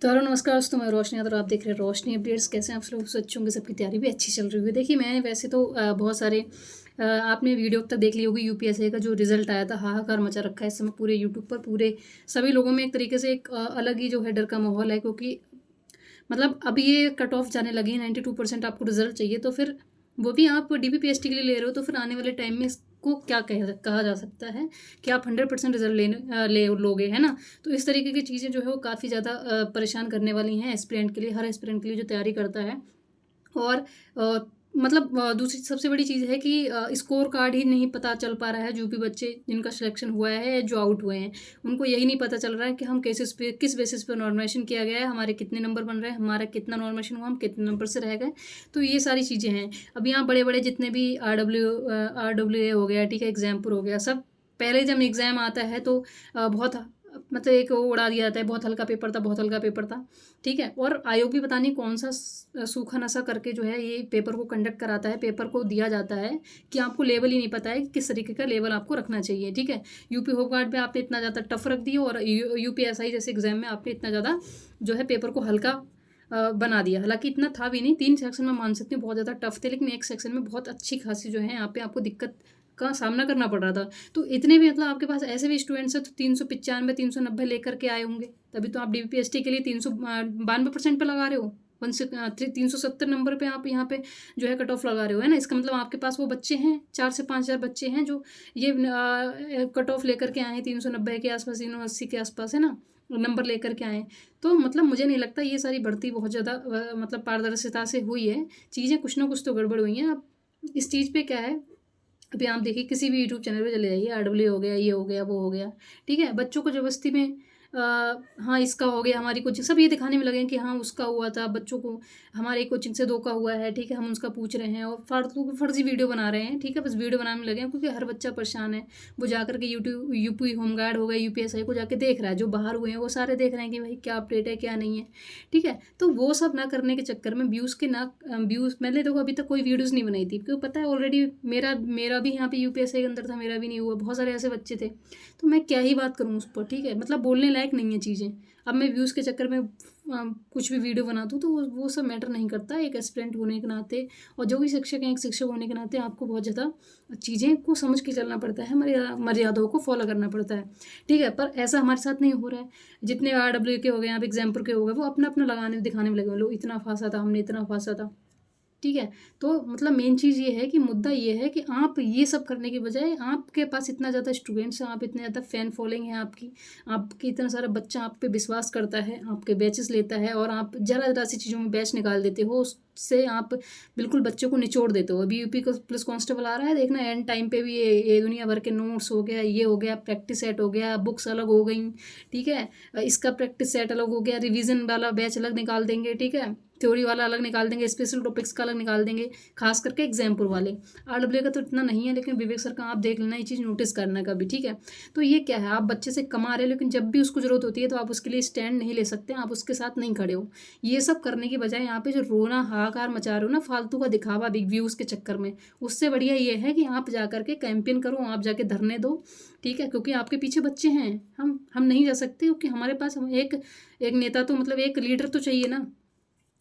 तो हेलो नमस्कार दोस्तों, मैं रोशनी और आप देख रहे हैं रोशनी अपडेट्स। कैसे हैं आप लोग? सोचों कि सबकी तैयारी भी अच्छी चल रही हुई। देखिए, मैंने वैसे तो बहुत सारे आपने वीडियो अब तक देख ली होगी। यूपीएससी का जो रिजल्ट आया था, हाहाकार मचा रखा है इस समय पूरे यूट्यूब पर। पूरे सभी लोगों में एक तरीके से एक अलग ही जो है डर का माहौल है, क्योंकि मतलब अब ये कट ऑफ जाने लगी है। 92% आपको रिजल्ट चाहिए, तो फिर वो भी आप डीबीपीएसटी के लिए ले रहे हो, तो फिर आने वाले टाइम में इसको क्या कहा जा सकता है कि आप 100% रिजल्ट ले लोगे, है ना। तो इस तरीके की चीज़ें जो है वो काफ़ी ज़्यादा परेशान करने वाली हैं एस्पिरेंट के लिए, हर एस्पिरेंट के लिए जो तैयारी करता है। और मतलब दूसरी सबसे बड़ी चीज़ है कि स्कोर कार्ड ही नहीं पता चल पा रहा है। जो भी बच्चे जिनका सिलेक्शन हुआ है या जो आउट हुए हैं, उनको यही नहीं पता चल रहा है कि हम किस बेसिस पे नॉर्मलाइजेशन किया गया है, हमारे कितने नंबर बन रहे हैं, हमारा कितना नॉर्मलाइजेशन हुआ, हम कितने नंबर से रह गए। तो ये सारी चीज़ें हैं। अब यहाँ बड़े बड़े जितने भी RWA हो गया, ठीक है, एग्जाम्पल हो गया, सब पहले जब एग्ज़ाम आता है तो बहुत मतलब एक वो उड़ा दिया जाता है, बहुत हल्का पेपर था, बहुत हल्का पेपर था, ठीक है। और आयोग भी पता नहीं कौन सा सूखा नशा करके जो है ये पेपर को कंडक्ट कराता है। पेपर को दिया जाता है कि आपको लेवल ही नहीं पता है कि किस तरीके का लेवल आपको रखना चाहिए, ठीक है। यूपी होमगार्ड में आपने इतना ज़्यादा टफ रख दिया, और यूपीएसआई जैसे एग्जाम में आपने इतना ज़्यादा जो है पेपर को हल्का बना दिया। हालांकि इतना था भी नहीं, 3 सेक्शन में मान सकती हूँ बहुत ज़्यादा टफ थे, लेकिन एक सेक्शन में बहुत अच्छी खासी जो है यहाँ पे आपको दिक्कत का सामना करना पड़ रहा था। तो इतने भी मतलब आपके पास ऐसे भी स्टूडेंट्स हैं तो 395 390 लेकर के आए होंगे, तभी तो आप डीबीपीएसटी के लिए 392% पे लगा रहे हो। 370 नंबर पे आप यहाँ पे जो है कट ऑफ लगा रहे हो, है ना। इसका मतलब आपके पास वो बच्चे हैं, 4 से 5 हज़ार बच्चे हैं जो ये कट ऑफ लेकर के आए हैं, 390 के आसपास, 380 के आसपास, है ना, नंबर लेकर के आए। तो मतलब मुझे नहीं लगता ये सारी भर्ती बहुत ज़्यादा मतलब पारदर्शिता से हुई है। चीज़ें कुछ ना कुछ तो गड़बड़ हुई हैं। अब इस चीज़ पे क्या है, अभी आप देखिए किसी भी यूट्यूब चैनल पे चले जाइए, RW हो गया, ये हो गया, वो हो गया, ठीक है। बच्चों को जबरदस्ती में हाँ इसका हो गया, हमारी कोचिंग, सब ये दिखाने में लगे हैं कि हाँ उसका हुआ था, बच्चों को हमारी कोचिंग से धोखा हुआ है, ठीक है, हम उसका पूछ रहे हैं, और फालतू की फर्जी वीडियो बना रहे हैं, ठीक है। बस वीडियो बनाने में लगे हैं, क्योंकि हर बच्चा परेशान है। वो जाकर के यूट्यूब यूपी होमगार्ड हो गया, यूपीएसआई को जाके देख रहा है, जो बाहर हुए हैं वो सारे देख रहे हैं कि भाई क्या अपडेट है क्या नहीं है, ठीक है। तो वो सब ना करने के चक्कर में व्यूज़ मैंने देखो अभी तक कोई वीडियोज़ नहीं बनाई थी, क्योंकि पता है ऑलरेडी मेरा भी यहाँ पे यूपीएससी के अंदर था, मेरा भी नहीं हुआ, बहुत सारे ऐसे बच्चे थे। तो मैं क्या ही बात करूँ उस पर, ठीक है। मतलब बोलने लायक नहीं है चीज़ें। अब मैं व्यूज़ के चक्कर में कुछ भी वीडियो बना दूँ तो वो सब मैटर नहीं करता। एक एस्पिरेंट होने के नाते, और जो भी शिक्षक हैं, एक शिक्षक होने के नाते आपको बहुत ज़्यादा चीज़ें को समझ के चलना पड़ता है, मर्यादाओं को फॉलो करना पड़ता है, ठीक है। पर ऐसा हमारे साथ नहीं हो रहा है। जितने RW के हो गए, आप एग्जाम्पल के हो गए, वो अपना अपना लगाने दिखाने में लगे हुए, लो इतना फांसा था, हमने इतना फांसा था, ठीक है। तो मतलब मेन चीज़ ये है कि मुद्दा ये है कि आप ये सब करने के बजाय, आपके पास इतना ज़्यादा स्टूडेंट्स हैं, आप इतने ज़्यादा फ़ैन फॉलोइंग है आपकी इतना सारा बच्चा आप पे विश्वास करता है, आपके बैचेस लेता है, और आप ज़रा ज़रा सी चीज़ों में बैच निकाल देते हो, उससे आप बिल्कुल बच्चों को निचोड़ देते हो। अभी यूपी का पुलिस कांस्टेबल आ रहा है, देखना एंड टाइम पे भी ये दुनिया भर के नोट्स हो गया, ये हो गया, प्रैक्टिस सेट हो गया, बुक्स अलग हो गई, ठीक है, इसका प्रैक्टिस सेट अलग हो गया, रिविज़न वाला बैच अलग निकाल देंगे, ठीक है, थ्योरी वाला अलग निकाल देंगे, स्पेशल टॉपिक्स का अलग निकाल देंगे, खास करके एग्जाम्पल वाले। RW का तो इतना नहीं है, लेकिन विवेक सर का आप देख लेना, ये चीज़ नोटिस करना कभी, ठीक है। तो ये क्या है, आप बच्चे से कमा रहे हो, लेकिन जब भी उसको जरूरत होती है तो आप उसके लिए स्टैंड नहीं ले सकते, आप उसके साथ नहीं खड़े हो। ये सब करने के बजाय यहाँ पे जो रोना हाहाकार मचा रहे हो ना, फालतू का दिखावा बिग व्यूज़ के चक्कर में, उससे बढ़िया ये है कि आप जा करके कैंपेन करो, आप जाके धरने दो, ठीक है, क्योंकि आपके पीछे बच्चे हैं। हम नहीं जा सकते, क्योंकि हमारे पास एक नेता तो मतलब एक लीडर तो चाहिए ना।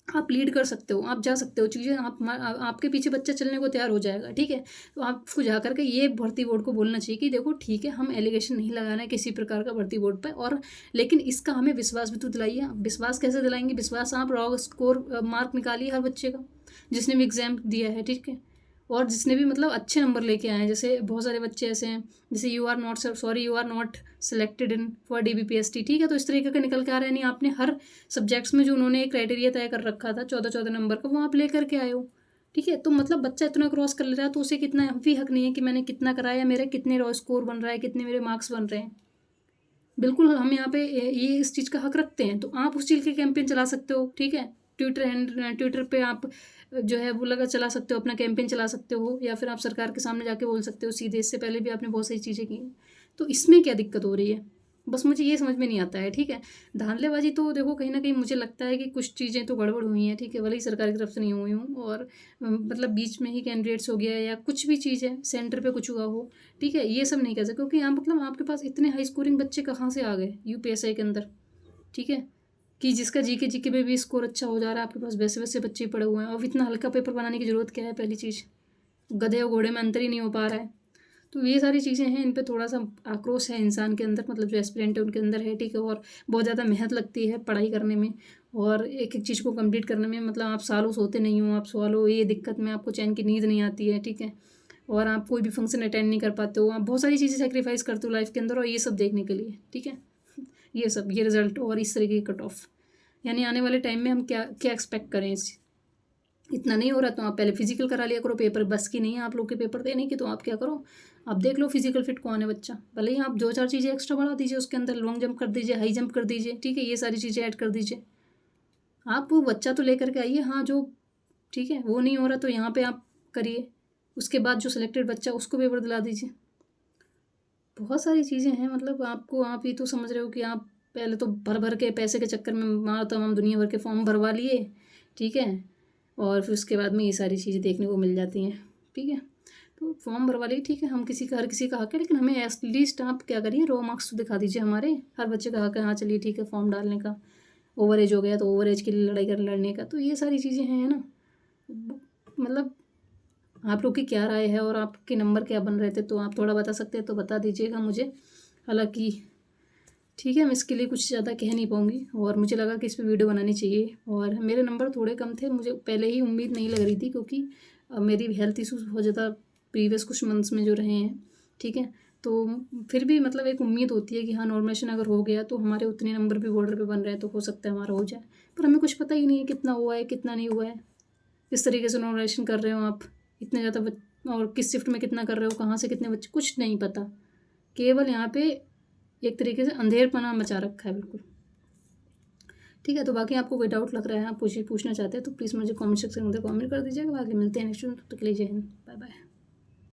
आप लीड कर सकते हो, आप जा सकते हो, चीज़ें आपके पीछे बच्चा चलने को तैयार हो जाएगा, ठीक है। तो आपको जा करके ये भर्ती बोर्ड को बोलना चाहिए कि देखो ठीक है, हम एलिगेशन नहीं लगाना है किसी प्रकार का भर्ती बोर्ड पर, और लेकिन इसका हमें विश्वास भी तो दिलाइए। विश्वास कैसे दिलाएंगे? विश्वास आप रॉ स्कोर मार्क निकालिए हर बच्चे का, जिसने भी एग्जाम दिया है, ठीक है, और जिसने भी मतलब अच्छे नंबर लेके आए हैं। जैसे बहुत सारे बच्चे ऐसे हैं, जैसे you are not selected in for DBPST, ठीक है। तो इस तरीके का निकल के आ रहा है, नहीं आपने हर सब्जेक्ट्स में जो उन्होंने एक क्राइटेरिया तय कर रखा था 14-14 नंबर का, वो आप लेकर के आए हो, ठीक है। तो मतलब बच्चा इतना क्रॉस कर ले रहा है, तो उसे कितना भी हक नहीं है कि मैंने कितना कराया, मेरे कितने रॉ स्कोर बन रहा है, कितने मेरे मार्क्स बन रहे हैं। बिल्कुल हम यहाँ पे ये इस चीज़ का हक रखते हैं, तो आप उस चीज़ के कैंपेन चला सकते हो, ठीक है। ट्विटर पे आप जो है वो लगा चला सकते हो, अपना कैंपेन चला सकते हो, या फिर आप सरकार के सामने जाके बोल सकते हो सीधे। इससे पहले भी आपने बहुत सारी चीज़ें की हैं, तो इसमें क्या दिक्कत हो रही है? बस मुझे ये समझ में नहीं आता है, ठीक है। धांधलेबाजी तो देखो कहीं ना कहीं मुझे लगता है कि कुछ चीज़ें तो गड़बड़ हुई हैं, ठीक है, भले ही सरकार की तरफ से नहीं हुई हूँ, और मतलब बीच में ही कैंडिडेट्स हो गया या कुछ भी चीज़ है, सेंटर पे कुछ हुआ हो, ठीक है, ये सब नहीं कह सकते, क्योंकि यहाँ मतलब आपके पास इतने हाई स्कोरिंग बच्चे कहाँ से आ गए यूपीएससी के अंदर, ठीक है। कि जिसका जीके में भी स्कोर अच्छा हो जा रहा है, आपके पास वैसे वैसे बच्चे पड़े हुए हैं, और इतना हल्का पेपर बनाने की ज़रूरत क्या है? पहली चीज़, गधे और घोड़े में अंतर ही नहीं हो पा रहा है। तो ये सारी चीज़ें हैं, इन पे थोड़ा सा आक्रोश है इंसान के अंदर, मतलब जो एस्पिरेंट है उनके अंदर है, ठीक है। और बहुत ज़्यादा मेहनत लगती है पढ़ाई करने में और एक एक चीज़ को कंप्लीट करने में, मतलब आप सालों सोते नहीं हो, आप सालों ये दिक्कत में आपको चैन की नींद नहीं आती है, ठीक है। और आप कोई भी फंक्शन अटेंड नहीं कर पाते हो, आप बहुत सारी चीज़ें सेक्रीफाइस करते हो लाइफ के अंदर, और ये सब देखने के लिए, ठीक है। ये सब, ये रिजल्ट और इस तरीके की कट ऑफ, यानी आने वाले टाइम में हम क्या क्या एक्सपेक्ट करें इस, इतना नहीं हो रहा तो आप पहले फिजिकल करा लिया करो, पेपर बस की नहीं है आप लोग के पेपर देने की, तो आप क्या करो, आप देख लो फिजिकल फिट कौन है बच्चा, भले ही आप 2-4 चीज़ें एक्स्ट्रा बढ़ा दीजिए उसके अंदर, लॉन्ग जंप कर दीजिए, हाई जंप कर दीजिए, ठीक है, ये सारी चीज़ें ऐड कर दीजिए। आप वो बच्चा तो लेकर के आइए, हाँ जो, ठीक है, वो नहीं हो रहा तो यहाँ पे आप करिए, उसके बाद जो सिलेक्टेड बच्चा उसको पेपर दिला दीजिए। बहुत सारी चीज़ें हैं, मतलब आपको, आप ये तो समझ रहे हो कि आप पहले तो भर भर के पैसे के चक्कर में मार तमाम दुनिया भर के फॉर्म भरवा लिए, ठीक है, और फिर उसके बाद में ये सारी चीज़ें देखने को मिल जाती हैं, ठीक है। तो फॉर्म भरवा लिए, ठीक है, हम किसी का, हर किसी का हक है, लेकिन हमें एटलीस्ट आप क्या करिए, रो मार्क्स तो दिखा दीजिए हमारे, हर बच्चे का हक है, हाँ चलिए ठीक है, फॉर्म डालने का, ओवर एज हो गया तो ओवर एज के लिए लड़ाई कर लड़ने का, तो ये सारी चीज़ें हैं ना। मतलब आप लोग की क्या राय है और आपके नंबर क्या बन रहे थे, तो आप थोड़ा बता सकते हैं तो बता दीजिएगा मुझे। हालांकि ठीक है, मैं इसके लिए कुछ ज़्यादा कह नहीं पाऊँगी, और मुझे लगा कि इस पर वीडियो बनानी चाहिए, और मेरे नंबर थोड़े कम थे, मुझे पहले ही उम्मीद नहीं लग रही थी, क्योंकि मेरी हेल्थ इशूज़ बहुत ज़्यादा प्रीवियस कुछ मंथ्स में जो रहे हैं, ठीक है। तो फिर भी मतलब एक उम्मीद होती है कि हाँ, नॉर्मलाइजेशन अगर हो गया तो हमारे उतने नंबर भी बॉर्डर पे बन रहे हैं, तो हो सकता है हमारा हो जाए, पर हमें कुछ पता ही नहीं है कितना हुआ है कितना नहीं हुआ है, किस तरीके से नॉर्मलाइजेशन कर रहे हो आप, इतने ज़्यादा और किस शिफ्ट में कितना कर रहे हो, कहाँ से कितने बच्चे, कुछ नहीं पता, केवल यहाँ पे एक तरीके से अंधेरपना मचा रखा है बिल्कुल, ठीक है। तो बाकी आपको कोई डाउट लग रहा है, आप पूछना चाहते हैं तो प्लीज़ मुझे कमेंट सेक्शन में कमेंट कर दीजिएगा। बाकी मिलते हैं नेक्स्ट, तब तक के लिए जय हिंद, बाय बाय।